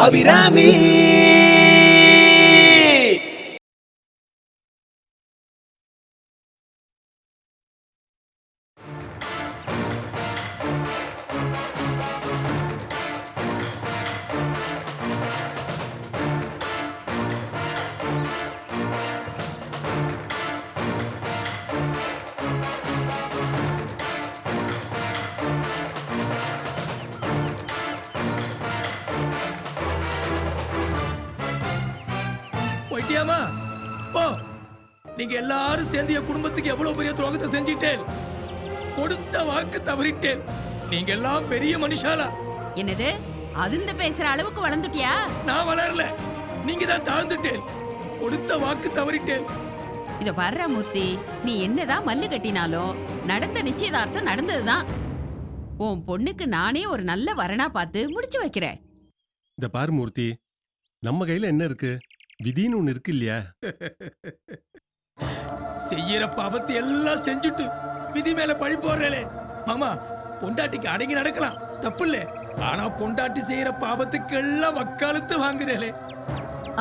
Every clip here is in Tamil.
அபிராமி. போயிட்டியாமா? போ. நீங்க எல்லாரும் சேர்ந்து என் குடும்பத்துக்கு எவ்வளவு பெரிய துரோகத்தை செஞ்சிட்டேன். கொடுத்த வாக்கு தவறிட்டேன். நீங்க எல்லாம் பெரிய மனுஷாலா. என்னது அதிர்ந்து பேசுற அளவுக்கு வளர்ந்துட்டியா? நான் வளரல, நீங்க தான் தாழ்ந்துட்டேன். கொடுத்த வாக்கு தவறிட்டேன். இத பாரு மூர்த்தி, நீ என்னதான் மல்லு கட்டினாலும் நடந்த நிச்சயதார்த்தம் நடந்ததுதான். உன் பொண்ணுக்கு நானே ஒரு நல்ல வரனா பார்த்து முடிச்சு வைக்கிறேன். இந்த பாரு மூர்த்தி, நம்ம கையில என்ன இருக்கு? விதின்னு ஒண்ணு இருக்கு இல்லையா? செய்யற பாவத்தை எல்லாம் செஞ்சுட்டு விதி மேல பழி போடுறே. மாமா, பொண்டாட்டிக்கு அடங்கி நடக்கலாம், தப்பு இல்ல. ஆனா பொண்டாட்டி செய்யற பாவத்துக்கு எல்லாம் வக்காலத்து வாங்குறே.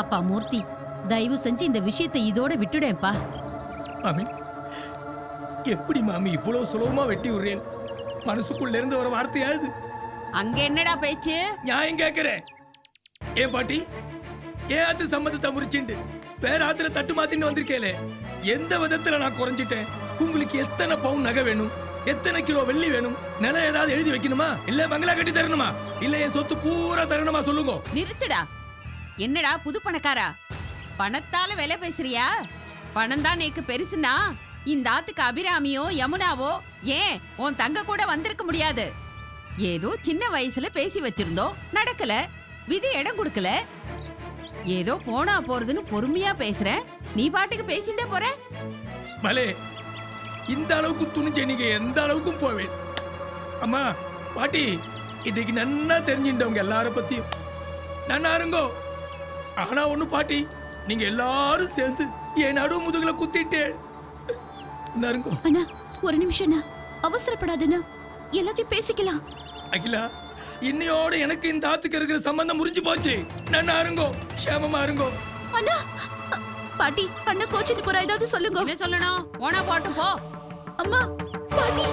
அப்பா மூர்த்தி, தயவு செஞ்சு இந்த விஷயத்தை இதோட விட்டுடேன்ப்பா. மாமி, எப்படி மாமி இவ்வளவு சுலபமா வெட்டி விடுறேன்? மனசுக்குள்ள இருந்து ஒரு வார்த்தையாது. அங்க என்னடா பேச்சு? நியாயம் கேக்குறேன். ஏன் பாட்டி, ஏன் ஆத்து சம்மதத்தை முறிச்சுண்டு வேற ஆத்துல தட்டு மாத்தின்னு வந்திருக்கேலே? எந்த விதத்துல நான் குறைஞ்சிட்டேன்? உங்களுக்கு எத்தனை பவுன் நகை வேணும்? எத்தனை கிலோ வெள்ளி வேணும்? நிலம் ஏதாவது எழுதி வைக்கணுமா? இல்ல பங்களா கட்டி தரணுமா? இல்ல என் சொத்து பூரா தரணுமா? சொல்லுங்க. நிறுத்துடா. என்னடா புது பணக்காரா? பணத்தால விலை பேசுறியா? பணம் தான் நேக்கு பெருசுனா இந்த ஆத்துக்கு அபிராமியோ யமுனாவோ ஏன் உன் தங்க கூட வந்திருக்க முடியாது. ஏதோ சின்ன வயசுல பேசி வச்சிருந்தோம், நடக்கல. விதி இடம் கொடுக்கல. ஏதோ போனா போறதுன்னு பொறுமையா பேசுற, நீ பாட்டுக்கு பேசிட்டே போற. பலே, இந்த அளவுக்கு துணிஞ்ச நீங்க எந்த அளவுக்கும் போவேன். அம்மா பாட்டி, இன்னைக்கு நன்னா தெரிஞ்சுட்டவங்க எல்லாரும் பத்தியும் நன்னா இருங்கோ. ஆனா ஒண்ணு பாட்டி, நீங்க எல்லாரும் சேர்ந்து என் நடு முதுகுல குத்திட்டே இருங்கோ. அண்ணா ஒரு நிமிஷம், அவசரப்படாதண்ணா, எல்லாத்தையும் பேசிக்கலாம். அகிலா, இன்னையோட எனக்கு இந்த ஆத்துக்கு இருக்கிற சம்பந்தம் முறிஞ்சு போச்சு. நன்னா இருங்கோ, சேமமா இருங்கோ. அண்ணா, பாட்டி, அண்ணா கோச்சிட்டு போறா, ஏதாவது சொல்லுங்க. என்ன சொல்லணும்? போனா போட்டு போ. அம்மா, பாட்டி.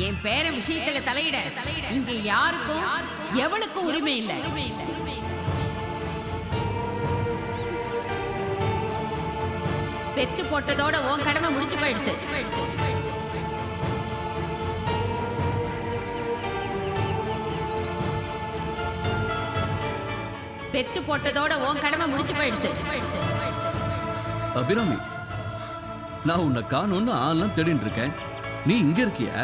என் பேர விஷயத்துல தலையிட இங்க யாருக்கும் எவளுக்கும் உரிமை இல்லை. பெத்து போட்டதோட உன் கடமை முடிஞ்சு போயிடுத்து. பெத்து போட்டதோட உன் கடமை முடிஞ்சு போயிடுத்து. அபிராமி, நான் உன்னை காணோன்னு ஆள்லாம் தேடிட்டு இருக்கேன். நீ இங்க இருக்கியா?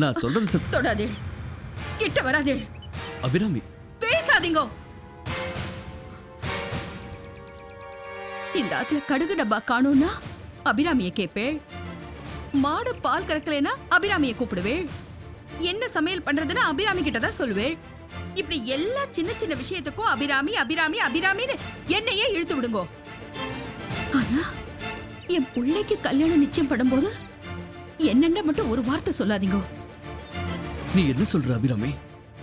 நான் சொல்றது தொடாதே, கிட்ட வராதே. அபிராமி, பேசாதீங்க. இந்த ஆத்துல கடுகு டப்பா காணோம்னா அபிராமிய கேப்பேள். மாடு பால் கறக்கலைன்னா அபிராமிய கூப்பிடுவேள். என்ன சமையல் பண்றதுன்னு அபிராமி கிட்ட தான் சொல்லுவேள். இப்படி எல்லா சின்ன சின்ன விஷயத்துக்கும் அபிராமி அபிராமி அபிராமின்னு என்னையே இழுத்து விடுங்க. ஆனா என் பிள்ளைக்கு கல்யாணம் நிச்சயம் பண்ணும்போது என்னென்ன மட்டும் ஒரு வார்த்தை சொல்லாதீங்க. நீ என்ன சொல்ற அபிராமி?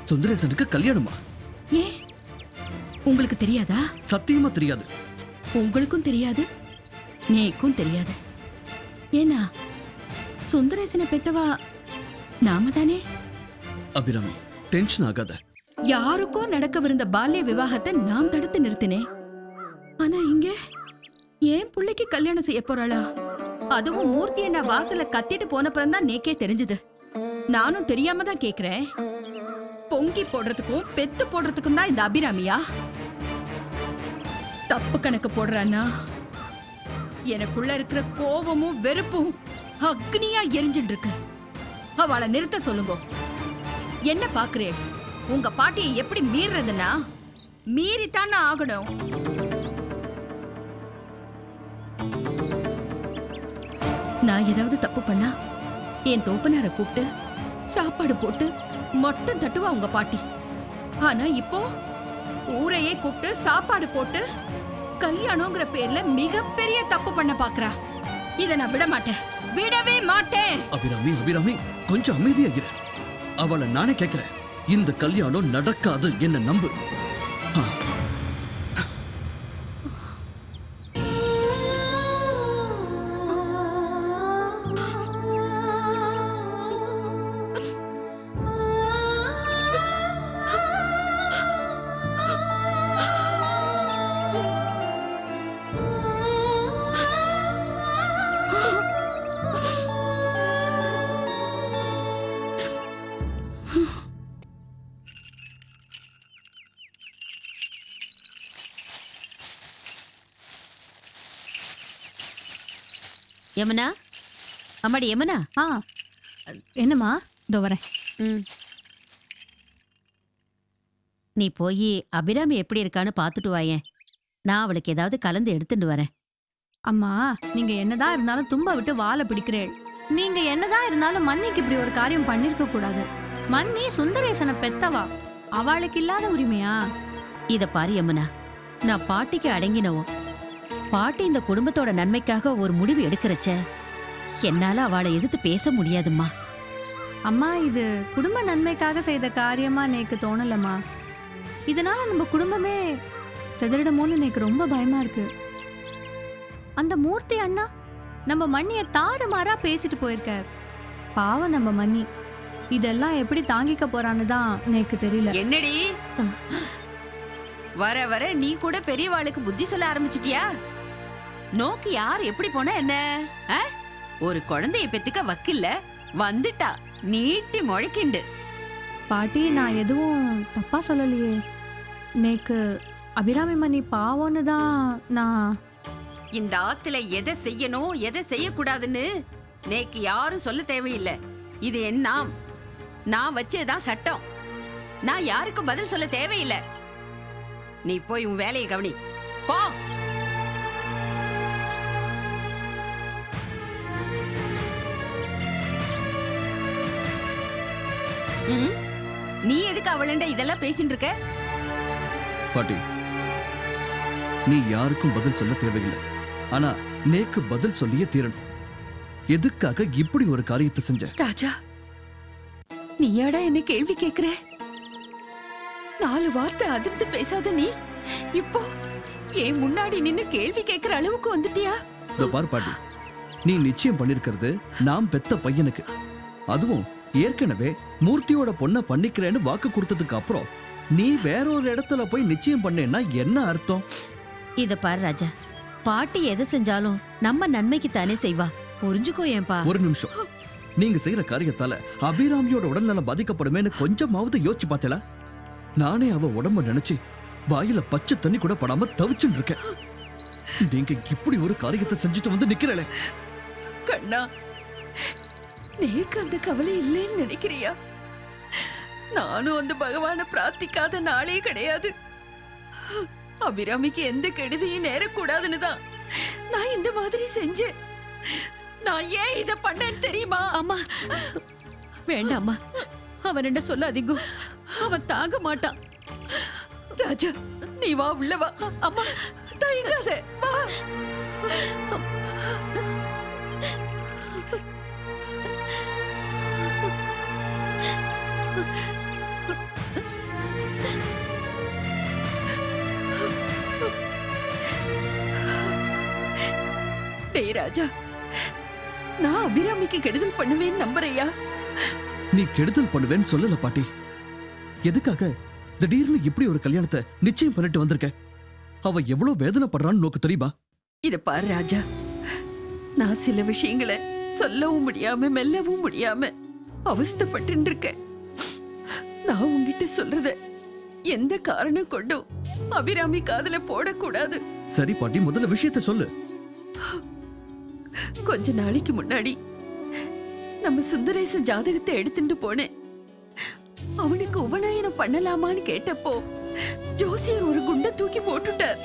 சுந்தரேசனுக்கு கல்யாணமா? ஏன் உங்களுக்கு தெரியாதா? சத்தியமா தெரியாது. உங்களுக்கும் தெரியாது, நீக்கும் தெரியாது. ஏன்னா சுந்தரேசனை பெத்தவா நாம தானே. அபிராமி, டென்ஷன் ஆகாத. யாருக்கோ நடக்கவிருந்த பால்ய விவாகத்தை நான் தடுத்து நிறுத்தினேன். ஆனா இங்க ஏன் பிள்ளைக்கு கல்யாணம் செய்ய போறாளா? அதுவும் மூர்த்தி என்ன வாசல்ல கத்திட்டு போனப்புறம் தான் நேக்கே தெரிஞ்சது. நானும் தெரியாம தான் கேக்குறேன். பொங்கி போடுறதுக்கும் பெத்து போடுறதுக்கும் தான் இந்த அபிராமியா? தப்பு கணக்கு போடுறான்னா எனக்குள்ள இருக்கிற கோபமும் வெறுப்பும் அக்னியா எரிஞ்சுட்டு இருக்கு. அவளை நிறுத்த சொல்லுங்க. என்ன பாக்குறேன்? உங்க பாட்டியை எப்படி மீறதுன்னா மீறித்தான் ஆகணும். நான் ஏதாவது தப்பு பண்ணா என் தோப்பனார கூப்பிட்டு சாப்பாடு போட்டு மட்டும் தட்டுவா உங்க பாட்டி. ஆனா இப்போ ஊரையே கூப்பிட்டு சாப்பாடு போட்டு கல்யாணங்கிற பேர்ல மிகப்பெரிய தப்பு பண்ண பாக்குறா. இத நான் விட மாட்டேன், விடவே மாட்டேன். அபிராமி, அபிராமி, கொஞ்சம் அமைதியா இரு. அவளை நானே கேட்கிறேன். இந்த கல்யாணம் நடக்காது, என்ன நம்பு. ஆ. யமுனா, அம்மாடி யமுனா. ஆ என்னம்மா, இதோ வரேன். ம். நீ போய் அபிராமி எப்படி இருக்கான்னு பார்த்துட்டு வாயேன். நான் அவளுக்கு ஏதாவது கலந்து எடுத்துட்டு வரேன். அம்மா, நீங்க என்னதான் இருந்தாலும் தும்ப விட்டு வாழை பிடிக்கிறேள். நீங்க என்னதான் இருந்தாலும் மன்னிக்கு இப்படி ஒரு காரியம் பண்ணிருக்க கூடாது. மன்னி சுந்தரேசனை பெத்தவா, அவளுக்கு இல்லாத உரிமையா? இத பாரு யமுனா, நான் பாட்டிக்கு அடங்கினவோ. பாட்டி இந்த குடும்பத்தோட நன்மைக்காக ஒரு முடிவு எடுக்கிறச்ச என்னால அவளை எதிர்த்து பேச முடியாதும்மா. அம்மா, இது குடும்ப நன்மைக்காக செய்த காரியமா எனக்கு தோணலம்மா. இதனால நம்ம குடும்பமே செதறிடுமோன்னு எனக்கு ரொம்ப பயமா இருக்கு. அந்த மூர்த்தி அண்ணா நம்ம மண்ணிய தாறுமாறா பேசிட்டு போயிருக்கார். பாவம் நம்ம மண்ணி இதெல்லாம் எப்படி தாங்கிக்க போறான்னு தான் எனக்கு தெரியல. என்னடி வர வர நீ கூட பெரியவாளுக்கு புத்தி சொல்ல ஆரம்பிச்சிட்டியா? நோக்கு யார் எப்படி போனா என்ன? ஒரு குழந்தைய பெத்துக்க வக்கில்ல வந்துட்டா நீட்டி முழைக்கிண்டு. பாட்டி, நான் எதுவும் தப்பா சொல்லலையே. நேக்கு அபிராமி மணி பாவம்னு தான் நான். இந்த ஆத்துல எதை செய்யணும் எதை செய்யக்கூடாதுன்னு நேக்கு யாரும் சொல்ல தேவையில்லை. இது என்ன நான் வச்சேதான் சட்டம். நான் யாருக்கும் பதில் சொல்ல தேவையில்லை. நீ போய் உன் வேலையை கவனி போ. நீ எதுக்கு அவளண்ட இதெல்லாம் பேசிட்டு இருக்க? பாட்டி, நீ யாருக்கும் பதில் சொல்ல தேவையில்லை. ஆனா நேக்கு பதில் சொல்லியே தீரணும். எதுக்காக இப்படி ஒரு காரியத்தை செஞ்ச? ராஜா, நீ ஏடா என்ன கேள்வி கேக்குற? 4 வார்த்தை அதிர்ந்து பேசாத நீ இப்போ ஏன் முன்னாடி நின்னு கேள்வி கேக்குற அளவுக்கு வந்துட்டியா? இதோ பாரு பாட்டி, நீ நிச்சயம் பண்ணிருக்கிறது நாம் பெத்த பையனுக்கு. அதுவும் ஏற்கனவே மூர்த்தியோட பொண்ணை பண்ணிக்கிறேன்னு வாக்கு கொடுத்ததுக்கு அப்புறம் நீ வேறொரு இடத்துல போய் நிச்சயம் பண்ணேன்னா என்ன அர்த்தம்? இத பாரு ராஜா, பாட்டி எதை செஞ்சாலும் நம்ம நன்மைக்கு தானே செய்வா. புரிஞ்சுக்கோ ஏன்பா. ஒரு நிமிஷம், நீங்க செய்யற காரியத்தால அபிராமியோட உடல்நலம் பாதிக்கப்படுமேன்னு கொஞ்சமாவது யோசிச்சு பார்த்தல? நானே அவ உடம்ப நினைச்சு வாயில பச்சை தண்ணி கூட படாம தவிச்சுட்டு இருக்கேன். நீங்க இப்படி ஒரு காரியத்தை செஞ்சுட்டு வந்து நிக்கிறே. கண்ணா, நேக்கு அந்த கவலை இல்லைன்னு நினைக்கிறியா? நானும் அந்த பகவான பிரார்த்திக்காத நாளே கிடையாது. அபிராமிக்கு எந்த கெடுதியும் நேரக்கூடாதுன்னு தான் நான் இந்த மாதிரி செஞ்சேன். நான் ஏன் இத பண்ணேன்னு தெரியுமா? அம்மா வேண்டாம்மா, அவன் என்ன சொல்லாதீங்க. அவன் தாங்க மாட்டான். ராஜா, நீ வா, உள்ள வா. அம்மா தயங்காத, வா. டேய் ராஜா, நான் அபிராமிக்கு கெடுதல் பண்ணுவேன்னு நம்புறையா? நீ கெடுதல் பண்ணுவேன்னு சொல்லல பாட்டி. எதுக்காக திடீர்னு இப்படி ஒரு கல்யாணத்தை நிச்சயம் பண்ணிட்டு வந்திருக்க? அவ எவ்வளவு வேதனைப்படுறான்னு நோக்கு தெரியுமா? இத பாரு ராஜா, நான் சில விஷயங்களை சொல்லவும் முடியாம மெல்லவும் முடியாம அவஸ்தைப்பட்டு இருக்கேன். நான் உங்ககிட்ட சொல்றத எந்த காரணம் கொண்டும் அபிராமி காதுல போடக்கூடாது. சரி பாட்டி, முதல்ல விஷயத்தை சொல்லு. கொஞ்ச நாளைக்கு முன்னாடி நம்ம சுந்தரேச ஜாதகத்தை எடுத்துட்டு போனேன். அவனுக்கு உபநயனம் பண்ணலாமான்னு கேட்டப்போ ஜோசியர் ஒரு குண்டை தூக்கி போட்டுட்டார்.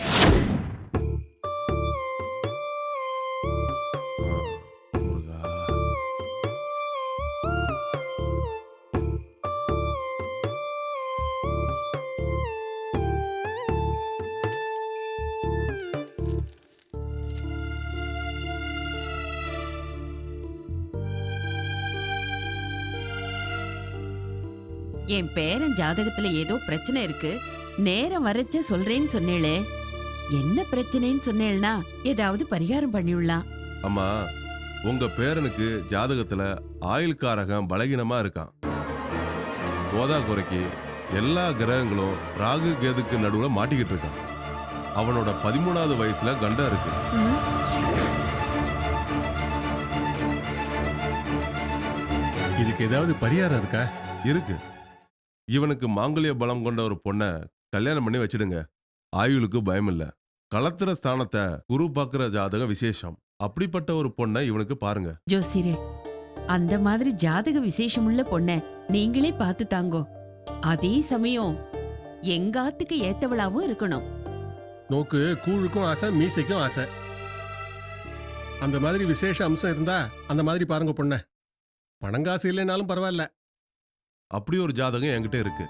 என் பேரன் ஜாதகத்துல ஏதோ பிரச்சனை இருக்கு, நேரம் வரைச்ச சொல்றேன்னு சொன்னேளே, என்ன பிரச்சனைன்னு சொன்னேன்னா ஏதாவது பரிகாரம் பண்ணிவிடலாம். அம்மா, உங்க பேரனுக்கு ஜாதகத்துல ஆயுள்காரகம் பலகீனமா இருக்கான். போதா குறைக்கு எல்லா கிரகங்களும் ராகு கேதுக்கு நடுவுல மாட்டிக்கிட்டு இருக்கான். அவனோட 13வது வயசுல கண்டம் இருக்கு. இதுக்கு ஏதாவது பரிகாரம் இருக்கா? இருக்கு. இவனுக்கு மாங்கல்ய பலம் கொண்ட ஒரு பொண்ணை கல்யாணம் பண்ணி வச்சிடுங்க. ஆயுளுக்கு பயம் இல்ல. களத்திர ஸ்தானத்தை குரு பாக்குற ஜாதகம் விசேஷம். அப்படிப்பட்ட ஒரு பொண்ணை இவனுக்கு பாருங்க. ஜோசியரே, அந்த மாதிரி ஜாதக விசேஷமுள்ள பொண்ண நீங்களே பார்த்து தாங்கோ. அதே சமயம் எங்காத்துக்கு ஏத்தவளாவும் இருக்கணும். நோக்கு கூழுக்கும் ஆசை, மீசைக்கும் ஆசை. அந்த மாதிரி விசேஷ அம்சம் இருந்தா அந்த மாதிரி பாருங்க பொண்ண. பணங்காசு இல்லைனாலும் பரவாயில்ல. அப்படி ஒரு ஜாதகம் என்கிட்ட இருக்கு.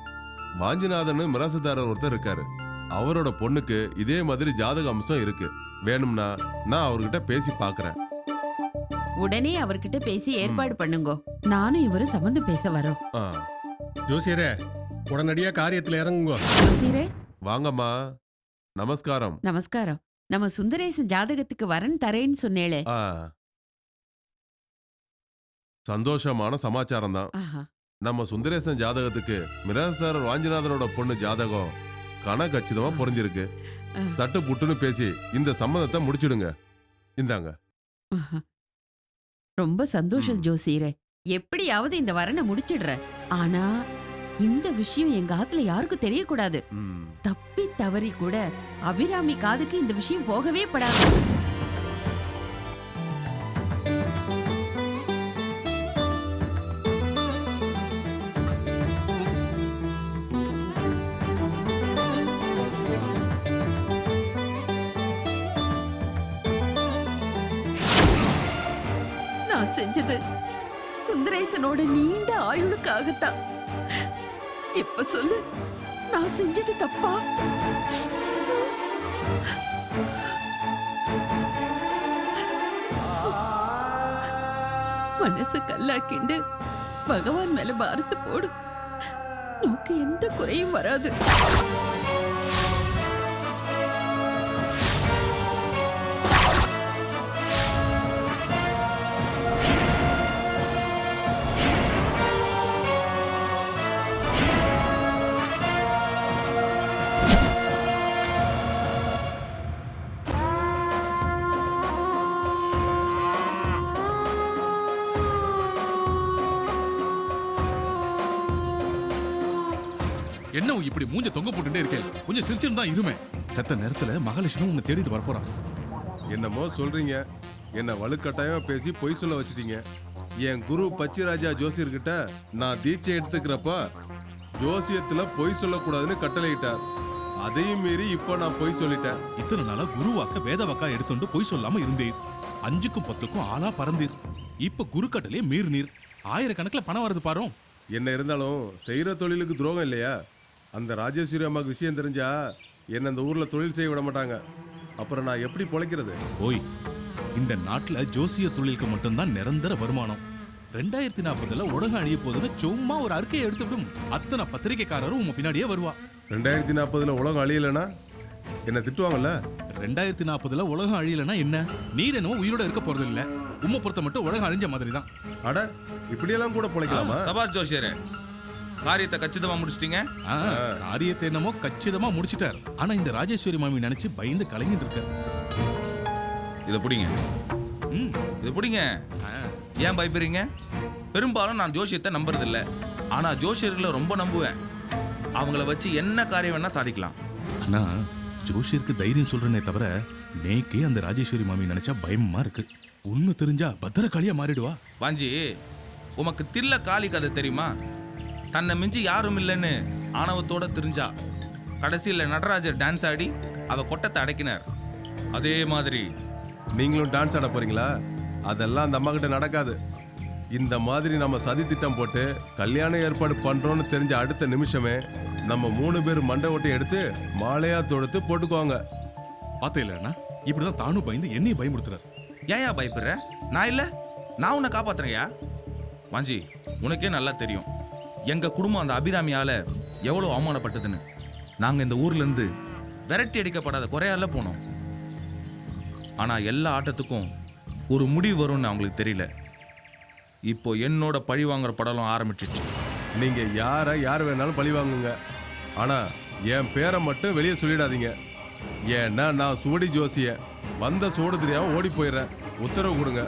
வாஞ்சிநாதன் மிராசுதாரர் ஒருத்தர் இருக்காரு. அவரோட பொண்ணுக்கு இதே மாதிரி ஜாதக அம்சம் இருக்கு. வேணும்னா நான் அவர்கிட்ட பேசி பாக்குறேன். உடனே அவர்கிட்ட பேசி ஏற்பாடு பண்ணுங்கோ. நானும் இவரும் சம்மந்தம் பேச வரோம். ஆ, ஜோசியரே, உடனடியா காரியத்துல இறங்குங்க. ஜோசியரே, வாங்கம்மா. நமஸ்காரம். நமஸ்காரம். நம்ம சுந்தரேசன் ஜாதகத்துக்கு வரன் தரேன்னு சொன்னேளே. ஆ, சந்தோஷமான சமாச்சாரம் தான். ஆஹா. நம்ம சுந்தரேசன் ஜாதகத்துக்கு மிராசுதாரர் வாஞ்சிநாதனோட பொண்ணு ஜாதகம் கணக்கச்சிதமா புரிஞ்சிருக்கு. தட்டு புட்டுன்னு பேசி இந்த சம்மதத்தை முடிச்சிடுங்க. இந்தாங்க. ஆஹா. ரொம்ப சந்தோஷம் ஜோசியரே. எப்படியாவது இந்த வரனை முடிச்சிடுற. ஆனா இந்த விஷயம் எங்க ஆத்துல யாருக்கும் தெரியக்கூடாது. ம். தப்பி தவறி கூட அபிராமி காதுக்கு இந்த விஷயம் போகவே படாது. நான் செஞ்சது சுந்தரேசனோட நீண்ட ஆயுளுக்காகத்தான். இப்ப சொல்லு, நான் செஞ்சது தப்பா? மனசு கல்லாக்கிண்டு பகவான் மேல பாரத்து போடு. நோக்கு எந்த குறையும் வராது. என்ன இப்படி மூஞ்ச தொங்க போட்டுட்டே இருக்கே? கொஞ்சம் சிரிச்சுன்னு தான் இருமே. செத்த நேரத்துல மகாலட்சுமி உன்னை தேடிட்டு வரப்போறான். என்னமோ சொல்றீங்க. என்ன வலுக்கட்டாயமா பேசி பொய் சொல்ல வச்சிட்டீங்க. என் குரு பச்சிராஜா ஜோசியர்கிட்ட நான் தீட்சை எடுத்துக்கிறப்ப ஜோசியத்துல பொய் சொல்லக்கூடாதுன்னு கட்டளையிட்டார். அதையும் மீறி இப்ப நான் பொய் சொல்லிட்டேன். இத்தனை நாளா குருவாக்க வேதவாக்கா எடுத்துட்டு பொய் சொல்லாம இருந்தீர். 5க்கும் 10க்கும் ஆளா பறந்தீர். இப்ப குரு கட்டளையே மீறினீர். ஆயிரக்கணக்கில் பணம் வருது பாரு. என்ன இருந்தாலும் செய்யற தொழிலுக்கு துரோகம் இல்லையா? அந்த ராஜேஸ்வரி அம்மாக்கு விஷயம் தெரிஞ்சா என்ன அந்த ஊர்ல தொழில் செய்ய விட மாட்டாங்க. அப்புறம் நான் எப்படி பொழைக்கிறது? ஓய், இந்த நாட்டுல ஜோசிய தொழிலுக்கு மட்டும்தான் நிரந்தர வருமானம். 2040 உலகம் அழிய போதுன்னு சும்மா ஒரு அறிக்கையை எடுத்துவிடும். அத்தனை பத்திரிகைக்காரரும் உங்க பின்னாடியே வருவா. 2040 உலகம் அழியலனா என்ன திட்டுவாங்கல்ல? 2040 உலகம் அழியலனா என்ன? நீர் என்னவோ உயிரோட இருக்க போறது இல்ல. உம்மை பொறுத்த மட்டும் உலகம் அழிஞ்ச மாதிரி தான். அட, இப்படியெல்லாம் கூட பொழைக்கலாமா? சபாஷ் ஜோசியரே, காரியத்தை கச்சிதமா முடிச்சிட்டீங்க. காரியத்தை என்னமோ கச்சிதமா முடிச்சிட்டார். ஆனா இந்த ராஜேஸ்வரி மாமி நினைச்சு பயந்து கலங்கிட்டு இருக்காரு. இதை பிடிங்க. இதை பிடிங்க. ஏன் பயப்படுறீங்க? பெரும்பாலும் நான் ஜோசியத்தை நம்புறதில்ல. ஆனா ஜோசியர்களை ரொம்ப நம்புவேன். அவங்கள வச்சு என்ன காரியம் வேணா சாதிக்கலாம். ஆனா ஜோசியருக்கு தைரியம் சொல்றேனே தவிர நேக்கே அந்த ராஜேஸ்வரி மாமி நினைச்சா பயமா இருக்கு. ஒண்ணு தெரிஞ்சா பத்திரகாளியா மாறிடுவா. வாஞ்சி, உமக்கு தில்ல காளி கதை தெரியுமா? தன்னை மிஞ்சி யாரும் இல்லைன்னு ஆணவத்தோட தெரிஞ்சா கடைசியில் நடராஜர் டான்ஸ் ஆடி அவ கொட்டத்தை அடக்கினார். அதே மாதிரி நீங்களும் டான்ஸ் ஆட போறீங்களா? அதெல்லாம் அந்த அம்மா கிட்ட நடக்காது. இந்த மாதிரி நம்ம சதி திட்டம் போட்டு கல்யாணம் ஏற்பாடு பண்றோம்னு தெரிஞ்ச அடுத்த நிமிஷமே நம்ம 3 பேர் மண்டை ஓட்டை எடுத்து மாலையா தொடுத்து போட்டுக்குவாங்க. பார்த்தே இல்லைன்னா இப்படிதான் தானும் பயந்து என்னையும் பயமுறுத்துறாரு. ஏயா பயப்படுற? நான் இல்ல, நான் உன்னை காப்பாத்துறேயா. வாஞ்சி, உனக்கே நல்லா தெரியும் எங்க குடும்பம் அந்த அபிராமியால எவ்வளவு அவமானப்பட்டதுன்னு. நாங்க இந்த ஊர்ல இருந்து விரட்டி அடிக்கப்படாத குறையால போனோம். ஆனா எல்லா ஆட்டத்துக்கும் ஒரு முடிவு வரும்னு அவங்களுக்கு தெரியல. இப்போ என்னோட பழி வாங்குற படலம் ஆரம்பிச்சிச்சு. நீங்க யார் வேணாலும் பழி வாங்குங்க, ஆனா என் பேரை மட்டும் வெளியே சொல்லிடாதீங்க. ஏன்னா நான் சுவடி ஜோசிய வந்த சோடு தெரியாம ஓடி போயிடுறேன். உத்தரவு கொடுங்க.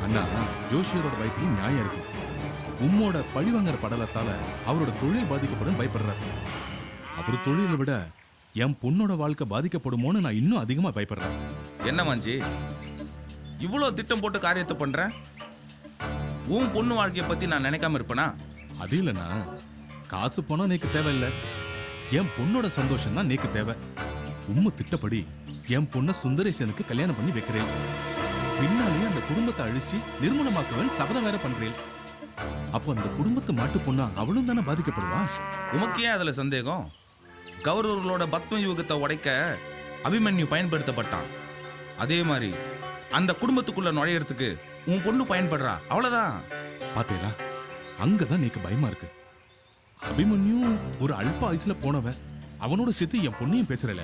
அண்ணா, ஜோஷியரோட வயிற்றுல நியாயம் இருக்கு. உம்மோட பழிவாங்கற படலத்தால அவரோட தொழில் பாதிக்கப்படும் பயப்படுறாரு. அவர் தொழிலை விட என் பொண்ணோட வாழ்க்கை பாதிக்கப்படுமோன்னு நான் இன்னும் அதிகமா பயப்படுறேன். என்ன மாஞ்சி, இவ்வளோ திட்டம் போட்டு காரியத்தை பண்ற? உன் பொண்ணு வாழ்க்கையை பத்தி நான் நினைக்காம இருப்பேனா? அது இல்லைண்ணா, காசு பணம் நீக்கு தேவையில்லை, என் பொண்ணோட சந்தோஷம் தான் நீக்கு தேவை. உம்ம திட்டப்படி என் பொண்ணை சுந்தரேசனுக்கு கல்யாணம் பண்ணி வைக்கிறேன். பின்னாலே அந்த குடும்பத்தை அழிச்சு நிர்மூலமாக்குவேன் சபதம் வேற பண்றேன். அப்போ அந்த குடும்பத்தை மாட்டு பொண்ணா அவளும் தானே பாதிக்கப்படுவா? உமக்கு ஏன் அதுல சந்தேகம்? கௌரவர்களோட பத்ம யுகத்தை உடைக்க அபிமன்யு பயன்படுத்தப்பட்டான். அதே மாதிரி அந்த குடும்பத்துக்குள்ள நுழையறதுக்கு உன் பொண்ணு பயன்படுறா, அவ்வளவுதான். பாத்தீங்களா, அங்கதான் நீக்கு பயமா இருக்கு. அபிமன்யு ஒரு அல்ப ஆயுசுல போனவன், அவனோட சேர்த்து என் பொண்ணையும் பேசுறல.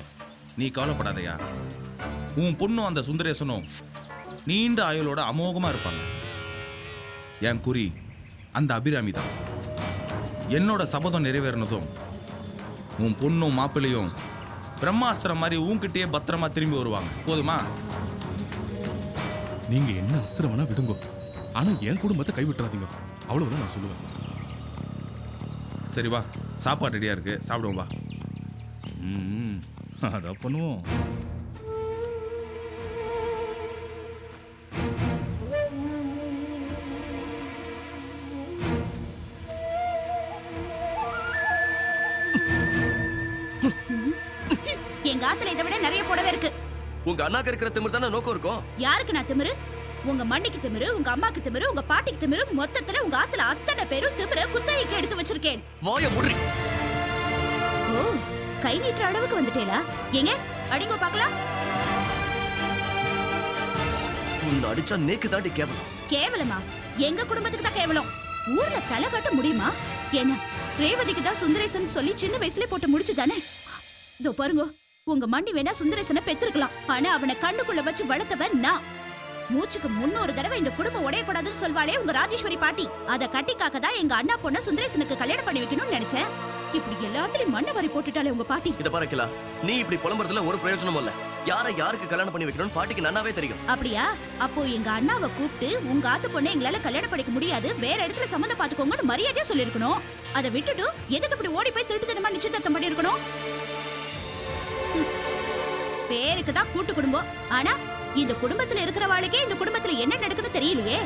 நீ கவலைப்படாதயா, உன் பொண்ணும் அந்த சுந்தரேசனும் நீண்ட ஆயுளோட அமோகமா இருப்பாங்க. என் குறி அந்த அபிராமி தான். என்னோட சபதம் நிறைவேறினதும் உன் பொண்ணும் மாப்பிள்ளையும் பிரம்மாஸ்திரம் மாதிரி உன்கிட்டயே பத்திரமா திரும்பி வருவாங்க. போதுமா? நீங்க என்ன அஸ்திரம் வேணா விடுங்க, ஆனா என் குடும்பத்தை கைவிட்டுறாதீங்க, அவ்வளவுதான் நான் சொல்லுவேன். சரி வா, சாப்பாடு ரெடியா இருக்கு, சாப்பிடுவோம் வா. அதான் பண்ணுவோம். எங்க ஆத்துல இதை விட நிறைய புடவை இருக்கு. உங்க அண்ணாக்கு இருக்கிற திமிரு தானே நோக்கம் இருக்கும். யாருக்கு நான் திமிரு? உங்க மண்ணிக்கு திமிரு, உங்க அம்மாக்கு திமிரு, உங்க பாட்டிக்கு திமிரு, மொத்தத்துல உங்க ஆத்துல அத்தனை பேரும் திமிர குத்தகைக்கு எடுத்து வச்சிருக்கேன். வாய மூடி. ஓ, கை நீட்டுற அளவுக்கு வந்துட்டேலா? எங்க அடிங்க பாக்கலாம். உன்னை அடிச்சா நேக்கு தாண்டி கேவலம். கேவலமா? எங்க குடும்பத்துக்கு தான் கேவலம். ஊர்ல தலை காட்ட முடியுமா? என்ன ரேவதிக்கு தான் சுந்தரேசன் சொல்லி சின்ன வயசுல போட்டு முடிச்சு தானே. இதோ பாருங்க, உங்க மண்ணி வேணா சுந்தரேசனை பெத்திருக்கலாம், ஆனா அவனை கண்ணுக்குள்ள வச்சு வளர்த்தவன் நான். மூச்சுக்கு 300 தடவை இந்த குடும்பம் உடையக்கூடாதுன்னு சொல்வாளே உங்க ராஜேஸ்வரி பாட்டி, அதை கட்டிக்காக்க தான் எங்க அண்ணா பொண்ண சுந்தரேசனுக்கு கல்யாணம் பண்ணி வைக்கணும்னு நினைச்சேன். இப்படி எல்லாத்துலயும் மண்ணை வாரி போட்டுட்டாலே உங்க பாட்டி. இத பாருங்களா, நீ இப்படி புலம்புறதுல ஒரு பிரயோஜனமும் இல்ல. யாருக்கு கல்யாணம் பண்ணி வைக்கணும்னு பாட்டிக்கு நன்னாவே தெரியும். அப்படியா? அப்போ எங்க அண்ணாவை கூப்பிட்டு உங்க ஆத்து பொண்ணை எங்களால கல்யாணம் பண்ணிக்க முடியாது, வேற இடத்துல சம்மந்தம் பாத்துக்கோங்கன்னு மரியாதையா சொல்லிருக்கணும். அதை விட்டுட்டு எதுக்கு இப்படி ஓடி போய் திருட்டுத்தனமா நிச்சயதார்த்தம் பண்ணி இருக்கணும்? பேருக்கு தான் கூட்டு குடும்பம், ஆனா இந்த குடும்பத்துல இருக்கிறவாளுக்கே இந்த குடும்பத்துல என்ன நடக்குது தெரியலையே.